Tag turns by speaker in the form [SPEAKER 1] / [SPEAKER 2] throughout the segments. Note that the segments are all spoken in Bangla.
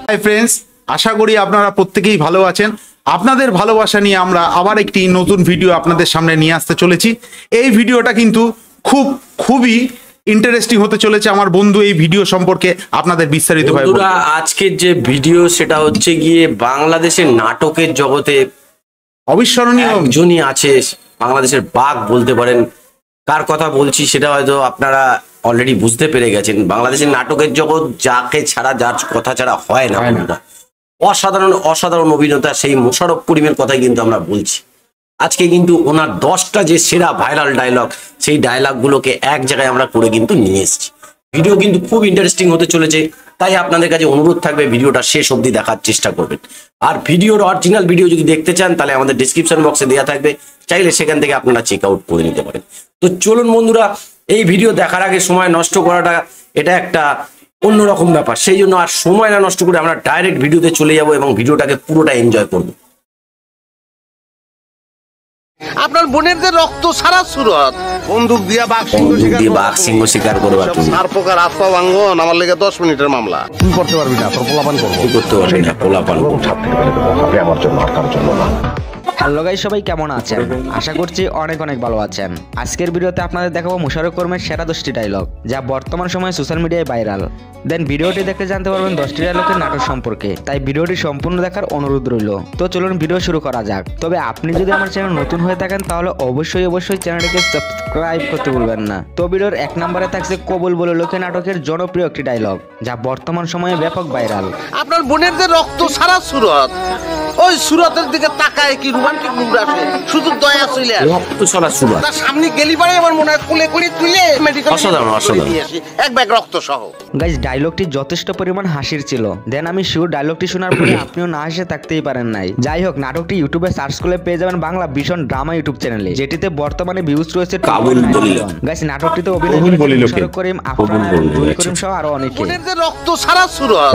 [SPEAKER 1] হাই ফ্রেন্ডস, আশা করি আপনারা প্রত্যেকেই ভালো আছেন। আপনাদের ভালোবাসা নিয়ে আমরা আবার একটি নতুন ভিডিও আপনাদের সামনে নিয়ে আসতে চলেছি। এই ভিডিওটা কিন্তু খুবই ইন্টারেস্টিং হতে চলেছে। আমার বন্ধু এই ভিডিও সম্পর্কে আপনাদের বিস্তারিতভাবে বলবে।
[SPEAKER 2] আজকের যে ভিডিও সেটা হচ্ছে গিয়ে বাংলাদেশের নাটকের জগতে
[SPEAKER 1] অবিস্মরণীয়
[SPEAKER 2] একজনই আছে, বাংলাদেশের বাঘ বলতে পারেন। কার কথা বলছি সেটা হয়তো আপনারা অলরেডি বুঝতে পেরে গেছেন। বাংলাদেশের নাটকের জগৎ যাকে ছাড়া, যার কথা ছাড়া হয় না, অসাধারণ অভিনেতা সেই মোশাররফ করিমের কথাই কিন্তু আমরা বলছি। আজকে কিন্তু ওনার 10টা যে সেরা ভাইরাল ডায়লগ, সেই ডায়লগগুলোকে এক জায়গায় আমরা করে কিন্তু নিয়ে এসেছি। ভিডিও কিন্তু খুব ইন্টারেস্টিং হতে চলেছে, তাই আপনাদের কাছে অনুরোধ থাকবে ভিডিওটা শেষ অবধি দেখার চেষ্টা করবেন। আর ভিডিওর অরিজিনাল ভিডিও যদি দেখতে চান তাহলে আমাদের ডিসক্রিপশন বক্সে দেওয়া থাকবে, চাইলে সেখান থেকে আপনারা চেক আউট করে নিতে পারেন। তো চলুন বন্ধুরা, এই ভিডিও দেখার আগে সময় নষ্ট করাটা এটা একটা অন্যরকম ব্যাপার, সেই জন্য আর সময় না নষ্ট করে আমরা ডাইরেক্ট ভিডিওতে চলে যাব এবং ভিডিওটাকে পুরোটা এনজয় করব।
[SPEAKER 3] আপনার বোনের যে রক্ত সারা সুরত বন্দুক দিয়া বাঘ
[SPEAKER 2] সিংহ শিকার করবা,
[SPEAKER 3] সার পোকার আত্মা ভাঙ্গন আমার লেগে 10 মিনিটের মামলা। তুই করতে পারবি না, তোর পোলাপান করবো।
[SPEAKER 2] তুই করতে পারবি না, পোলাপান
[SPEAKER 3] আমার জন্য আর কার জন্য না।
[SPEAKER 4] হ্যালো গাইস, সবাই কেমন আছেন? আশা করছি অনেক ভালো আছেন। আজকের ভিডিওতে আপনাদের দেখাবো মোশাররফ করিমের সেরা 10টি ডায়লগ, যা বর্তমান সময়ে সোশ্যাল মিডিয়ায় ভাইরাল। দেন ভিডিওটি দেখে জানতে পারবেন 10টি ডায়লগের নাটক সম্পর্কে, তাই ভিডিওটি সম্পূর্ণ দেখার অনুরোধ রইল। তো চলুন ভিডিও শুরু করা যাক। তবে আপনি যদি আমার চ্যানেল নতুন হয়ে থাকেন তাহলে অবশ্যই চ্যানেলটিকে সাবস্ক্রাইব করতে ভুলবেন না। তো ভিডিওর 1 নম্বরে থাকছে কবুল বলে লোকে নাটকের জনপ্রিয় একটি ডায়লগ, যা বর্তমান সময়ে ব্যাপক ভাইরাল।
[SPEAKER 3] আপনার বোনের যে রক্ত সারা সুরত, ওই সুরতের দিকে তাকায় কি রোমান্টিক মুড আসে, শুধু দয়া চলে আসে।
[SPEAKER 2] রক্ত সারা সুরত
[SPEAKER 3] তার সামনে গেলি পারে আমার মনে হয় কোলে করে তুলে মেডিকেল
[SPEAKER 2] অসাধারণ
[SPEAKER 3] এক ব্যাগ রক্ত সহ।
[SPEAKER 4] গাইস, ডায়লগটি যথেষ্ট পরিমাণ হাসির ছিল। দেন আমি শিওর ডায়লগটি শোনার পরে আপনিও না হেসে থাকতেই পারেন নাই। যাই হোক, নাটকটি ইউটিউবে সার্চ করলে পেয়ে যাবেন বাংলা ভীষণ ড্রামা ইউটিউব চ্যানেলে, যেটিতে বর্তমানে ভিউজ রয়েছে
[SPEAKER 2] কাবুল বলিল।
[SPEAKER 4] গাইস, নাটকটিতে অভিনয় করেছেন মোশাররফ করিম, আফরান, দুই করিম সহ আরো অনেকে।
[SPEAKER 3] বোনের যে রক্ত সারা সুরত,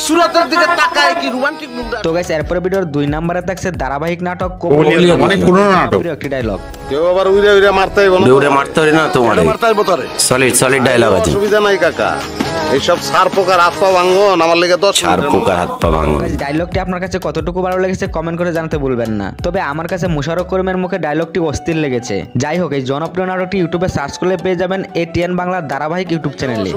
[SPEAKER 3] সুরতের দিকে তাকায় কি রোমান্টিক মুড।
[SPEAKER 4] তো গাইস, এরপরে ভিডিওর 2 নম্বরে থাকছে ধারাবাহিক নাটক
[SPEAKER 1] অনেক পুরনো নাটক,
[SPEAKER 4] একটি ডায়লগ।
[SPEAKER 3] কেউ আবার উইরে মারতে হইব না,
[SPEAKER 2] উইরে মারতে হবে না, তোমারে
[SPEAKER 3] মারতে হইব তোরে।
[SPEAKER 2] সলিড ডায়লগ আছে,
[SPEAKER 3] অসুবিধা নাই কাকা। এইসব সার পোকার হাত পা ভাঙ্গন আমার লেগে 10
[SPEAKER 2] সার পোকার হাত পা ভাঙ্গন।
[SPEAKER 4] ডায়লগটি আপনার কাছে কতটুকু ভালো লেগেছে কমেন্ট করে জানাতে ভুলবেন না। তবে আমার কাছে মোশাররফ করিমের মুখে ডায়লগটি অস্থির লেগেছে। যাই হোক, এই জনপ্রিয় নাটকটি ইউটিউবে সার্চ করলে পেয়ে যাবেন এটিএন বাংলা ধারাবাহিক ইউটিউব চ্যানেলে।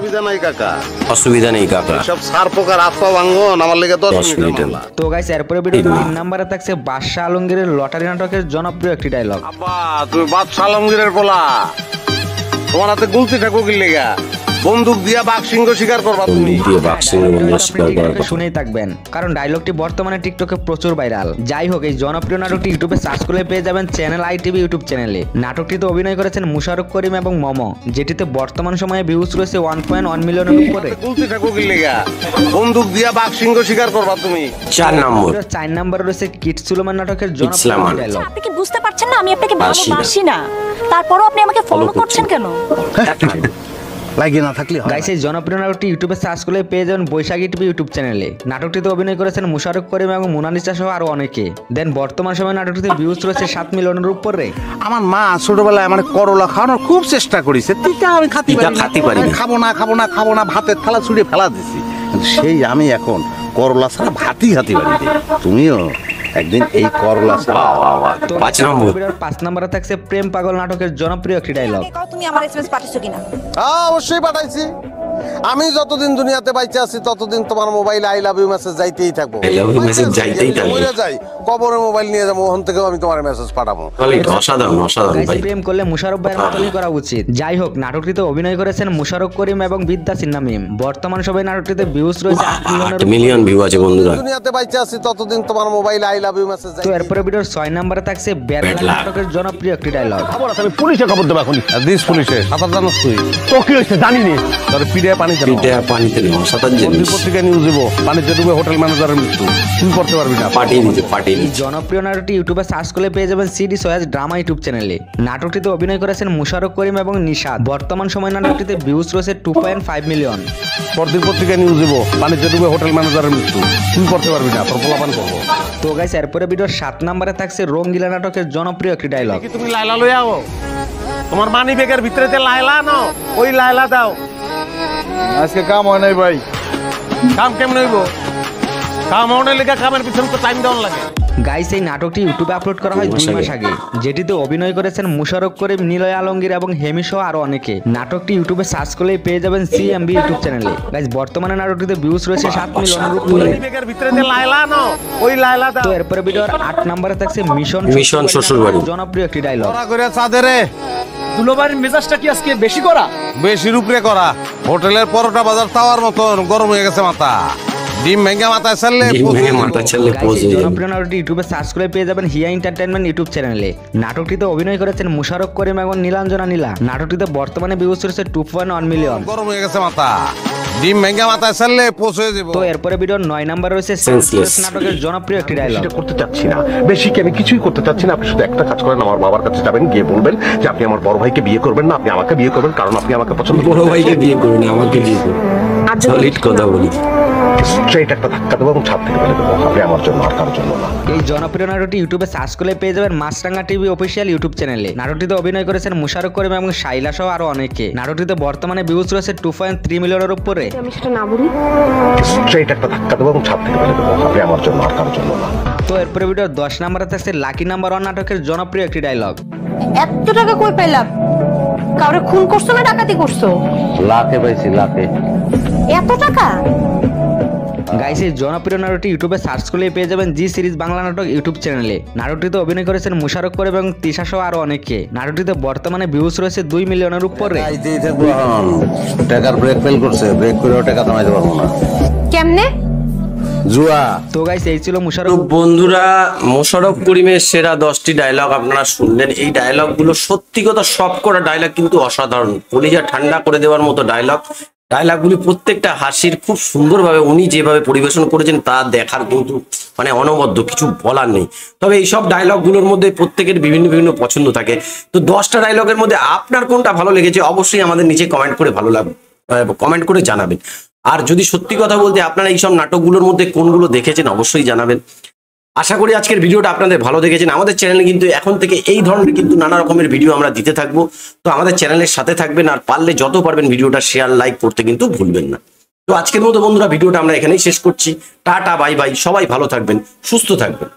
[SPEAKER 3] অসুবিধা নাই কাকা। সব সার পোকার হাত পা ভাঙ্গন আমার লেগে 10 মিনিট।
[SPEAKER 4] তো গাইস, এরপরে ভিডিও 3 নম্বরে থাকছে বাদশা আলমগীরের লটারি নাটকের জনপ্রিয় একটি ডায়লগ।
[SPEAKER 3] আব্বা, তুমি বাদশা আলমগীরের পোলা, তোমার হাতে গুলতি ঠাকুর কি লেগা? বন্দুক দিয়া বাঘ সিংহ শিকার করবা তুমি।
[SPEAKER 4] শুনেই থাকবেন, কারণ ডায়লগটি বর্তমানে টিকটকে প্রচুর ভাইরাল। যাই হোক, এই জনপ্রিয় নাটকটি ইউটিউবে সার্চ করলে পেয়ে যাবেন চ্যানেল আইটিভি ইউটিউব চ্যানেলে। নাটকটিতে অভিনয় করেছেন মোশাররফ করিম এবং মমো, যেটিতে বর্তমান সময়ে ভিউজ রয়েছে 1.1 মিলিয়নের উপরে।
[SPEAKER 3] গুলতি ঠাকুর কি লেগা? বন্দুক দিয়া বাঘ সিংহ শিকার করবা তুমি।
[SPEAKER 4] 4 নম্বরে রয়েছে কিডস সুলেমান নাটকের জনপ্রিয় ডায়লগ।
[SPEAKER 5] আপনি কি বুঝতে পারছেন না আমি আপনাকে ভালোবাসি না, তারপরও আপনি আমাকে ফলো করছেন কেন?
[SPEAKER 3] লাগিয়ে না থাকলে
[SPEAKER 4] গাইস, এই জনপ্রিয় নাটকটি ইউটিউবে সার্চ করলে পেয়ে যাবেন বৈশাখী টিভি ইউটিউব চ্যানেলে। নাটকটিতে অভিনয় করেছেন মোশাররফ করিম এবং মোনালিসা সহ আরো অনেকে। দেন বর্তমান সময়ে নাটকটিতে ভিউজ রয়েছে 7 মিলিয়নের উপরে।
[SPEAKER 3] আমার মা ছোটবেলায় আমার করলা খাওয়ানোর খুব চেষ্টা করেছে, তিতা আমি খাতি পারি না, খাবো না, ভাতের থালা ছুঁড়ে ফেলা দিছি। সেই আমি এখন করলা ছাড়া ভাতই খাতি পারি। তুমিও একদিন এই করলা ছাড়া।
[SPEAKER 4] 5 নম্বরে থাকছে প্রেম পাগল নাটকের জনপ্রিয় একটি ডায়লগ।
[SPEAKER 5] তুমি আমার এসএমএস পাঠিয়েছো কিনা?
[SPEAKER 3] অবশ্যই পাঠাইছি। আমি যতদিন দুনিয়াতে বাইচে আছি ততদিন তোমার মোবাইলে আই লাভ ইউ মেসেজ যাইতেই থাকবো। মরে যাই কবরে মোবাইল নিয়ে যাবো, ওখান থেকেও আমি তোমার মেসেজ পাঠাবো।
[SPEAKER 2] অসাধারণ ভাই।
[SPEAKER 4] প্রেম করলে মোশাররফ ভাইয়ের মতনই করা উচিত। যাই হোক, নাটকটিতে অভিনয় করেছেন মোশাররফ করিম এবং বিদ্যা সিনহা মিম। বর্তমান সময়ে নাটকটিতে ভিউজ রয়েছে 8
[SPEAKER 2] মিলিয়ন ভিউ আছে বন্ধুরা।
[SPEAKER 3] দুনিয়াতে বাইচে আছি ততদিন তোমার মোবাইলে আই লাভ ইউ মেসেজ।
[SPEAKER 4] তো এরপরে ভিডিওর 6 নম্বরে থাকছে বেদলা নাটকের জনপ্রিয় একটি ডায়লগ।
[SPEAKER 3] আমি পুলিশে খবর দেব এখন। দিস পুলিশে সাঁতার জানাস তুই? তো কি হইছে জানি নি। তোর পিড়ে পানিতে সাঁতার জানিস? পত্রিকা নিউজ দেব, পানিতে ডুবে হোটেল ম্যানেজারের মৃত্যু। তুমি করতে পারবি না, পাঠিয়ে দিতে।
[SPEAKER 4] জনপ্রিয় নাটকটি ইউটিউবে সার্চ করলে পেয়ে যাবেন সিডি সয়াজ ড্রামা ইউটিউব চ্যানেলে। নাটকটিতে অভিনয় করেছেন মোশাররফ করিম এবং নিশাদ। বর্তমান সময় নাটকটিতে ভিউজ রয়েছে 2.5 মিলিয়ন।
[SPEAKER 3] পরদিন পত্রিকা নিউজ দেব, পানিতে ডুবে হোটেল ম্যানেজারের মৃত্যু। তুমি করতে পারবি না, তোর পোলাপান করবো।
[SPEAKER 4] তো গাইস, এরপরে ভিডিওর 7 নম্বরে থাকছে রঙ্গিলা নাটকের জনপ্রিয় একটি ডায়লগ।
[SPEAKER 3] তুমি লাইলা লই আও, তোমার মানি ব্যাগের ভিতরে যে লাইলা না, ওই লাইলা দাও। আজকে কাম হয় নাই ভাই। কাম কেমন হইব? কামাউনের লেগে কামের পিছনে তো টাইম দেওয়ার লাগে।
[SPEAKER 4] গাইস এই নাটকটি ইউটিউবে আপলোড করা হয় 2 মাস আগে, যেটিতে অভিনয় করেছেন মুশারফ করিম, নিলয় আলমগীর এবং হেমি সহ আরো অনেকে। নাটকটি ইউটিউবে সার্চ করলেই পেয়ে যাবেন সিএমবি ইউটিউব চ্যানেলে। গাইস বর্তমানে নাটকটিতে ভিউজ রয়েছে 7 মিলিয়নের উপরে। তো এরপরে ভিডিওর 8 নম্বরে থাকছে মিশন শ্বশুরবাড়ি, জনপ্রিয় একটি ডায়লগ।
[SPEAKER 6] দুলোবাড়ির মেজাজটা কি আজকে বেশি করা?
[SPEAKER 3] বেশির উপরে করা। হোটেলের পরোটা বাজার তাওয়ার মতন গরম হয়ে গেছে মাথা। ডিম ভেঙে মাথায় ছাড়লে
[SPEAKER 4] জনপ্রিয় নাটকটি ইউটিউবে সার্চ করে পেয়ে যাবেন হিয়া এন্টারটেইনমেন্ট ইউটিউব চ্যানেলে। নাটকটিতে অভিনয় করেছেন মুশারফ করিম এবং নীলাঞ্জনা নীলা। নাটকটিতে বর্তমানে ভিউজ রয়েছে 2.1 মিলিয়ন।
[SPEAKER 3] গরম হয়ে গেছে মাথা। ডিম ভেঙে মাথায় ছাড়লে পোষ হয়ে যাবে।
[SPEAKER 4] তো এরপরে ভিডিওর 9 নাম্বার রয়েছে সেন্সলেস নাটকের জনপ্রিয় একটি ডায়লগ।
[SPEAKER 7] করতে চাচ্ছি না, বেশি কি আমি কিছুই করতে চাচ্ছি না। আপনি শুধু একটা কাজ করেন, আমার বাবার কাছে যাবেন, গিয়ে বলবেন যে আপনি আমার বড় ভাইকে বিয়ে করবেন না, আপনি আমাকে বিয়ে করবেন, কারণ আপনি আমাকে পছন্দ করেন।
[SPEAKER 2] বড় ভাইকে বিয়ে করবেন, আমাকে বিয়ে করবেন। সলিড কথা বলি।
[SPEAKER 7] স্ট্রেট একটা ধাক্কা দেবো এবং ছাদ থেকে ফেলে দেবো। আপনি আমার জন্য, আর কারোর জন্য না।
[SPEAKER 4] এই জনপ্রিয় নাটকটি ইউটিউবে সার্চ করলে পেয়ে যাবেন মাছরাঙ্গা টিভি অফিসিয়াল ইউটিউব চ্যানেলে। নাটকটিতে অভিনয় করেছেন মুশারফ করিম এবং শাইলা সহ আরো অনেকে। নাটকটিতে বর্তমানে ভিউজ রয়েছে 2.3 মিলিয়নের উপরে।
[SPEAKER 5] আমি সেটা না বলি।
[SPEAKER 7] স্ট্রেট একটা ধাক্কা দেবো এবং ছাদ থেকে ফেলে দেবো। আপনি আমার জন্য, আর কারোর জন্য না।
[SPEAKER 4] তো এরপরে ভিডিওর 10 নম্বরে থাকছে লাকি নাম্বার 1 নাটকের জনপ্রিয় একটি ডায়লগ।
[SPEAKER 5] এত টাকা কই পাইলাম? কাউরে খুন করছো না ডাকাতি করছো?
[SPEAKER 3] লাখে পাইছি, লাখে।
[SPEAKER 5] এত টাকা?
[SPEAKER 4] গাইস এই জনপ্রিয় নাটকটি ইউটিউবে সার্চ করলে পেয়ে যাবেন জি সিরিজ বাংলা নাটক ইউটিউব চ্যানেলে। নাটকটিতে অভিনয় করেছেন মুশারফ করিম এবং তিশা সহ আরো অনেকে। নাটকটিতে বর্তমানে ভিউজ রয়েছে 2 মিলিয়নের উপরে।
[SPEAKER 3] টাকার ব্রেক ফেল করছে, ব্রেক করেও টাকা জমাইতে পারবো না।
[SPEAKER 5] কেমনে?
[SPEAKER 3] জুয়া।
[SPEAKER 4] তো গাইস এই ছিল
[SPEAKER 2] তো
[SPEAKER 4] মুশারফ।
[SPEAKER 2] বন্ধুরা, মোশাররফ করিমের সেরা 10টি ডায়লগ আপনারা শুনলেন। এই ডায়লগগুলো সত্যি কথা সব করা ডায়লগ কিন্তু অসাধারণ, কলিজা ঠান্ডা করে দেওয়ার মতো ডায়লগগুলি প্রত্যেকটা হাসির খুব সুন্দরভাবে উনি যেভাবে পরিবেশন করেছেন তা দেখার কিন্তু মানে অনবদ্য, কিছু বলার নেই। তবে এইসব ডায়লগগুলোর মধ্যে প্রত্যেকের বিভিন্ন বিভিন্ন পছন্দ থাকে। তো 10টা ডায়লগের মধ্যে আপনার কোনটা ভালো লেগেছে অবশ্যই আমাদের নিচে কমেন্ট করে কমেন্ট করে জানাবেন। আর যদি সত্যি কথা বলতে আপনারা এইসব নাটকগুলোর মধ্যে কোনগুলো দেখেছেন অবশ্যই জানাবেন। আশা করি আজকের ভিডিওটা আপনাদের ভালো দেখেছেন। আমাদের চ্যানেলে কিন্তু এখন থেকে এই ধরনের কিন্তু নানা রকমের ভিডিও আমরা দিতে থাকবো। তো আমাদের চ্যানেলের সাথে থাকবেন, আর পারলে যত পারবেন ভিডিওটা শেয়ার লাইক করতে কিন্তু ভুলবেন না। তো আজকের মতো বন্ধুরা ভিডিওটা আমরা এখানেই শেষ করছি। টাটা বাই বাই, সবাই ভালো থাকবেন, সুস্থ থাকবেন।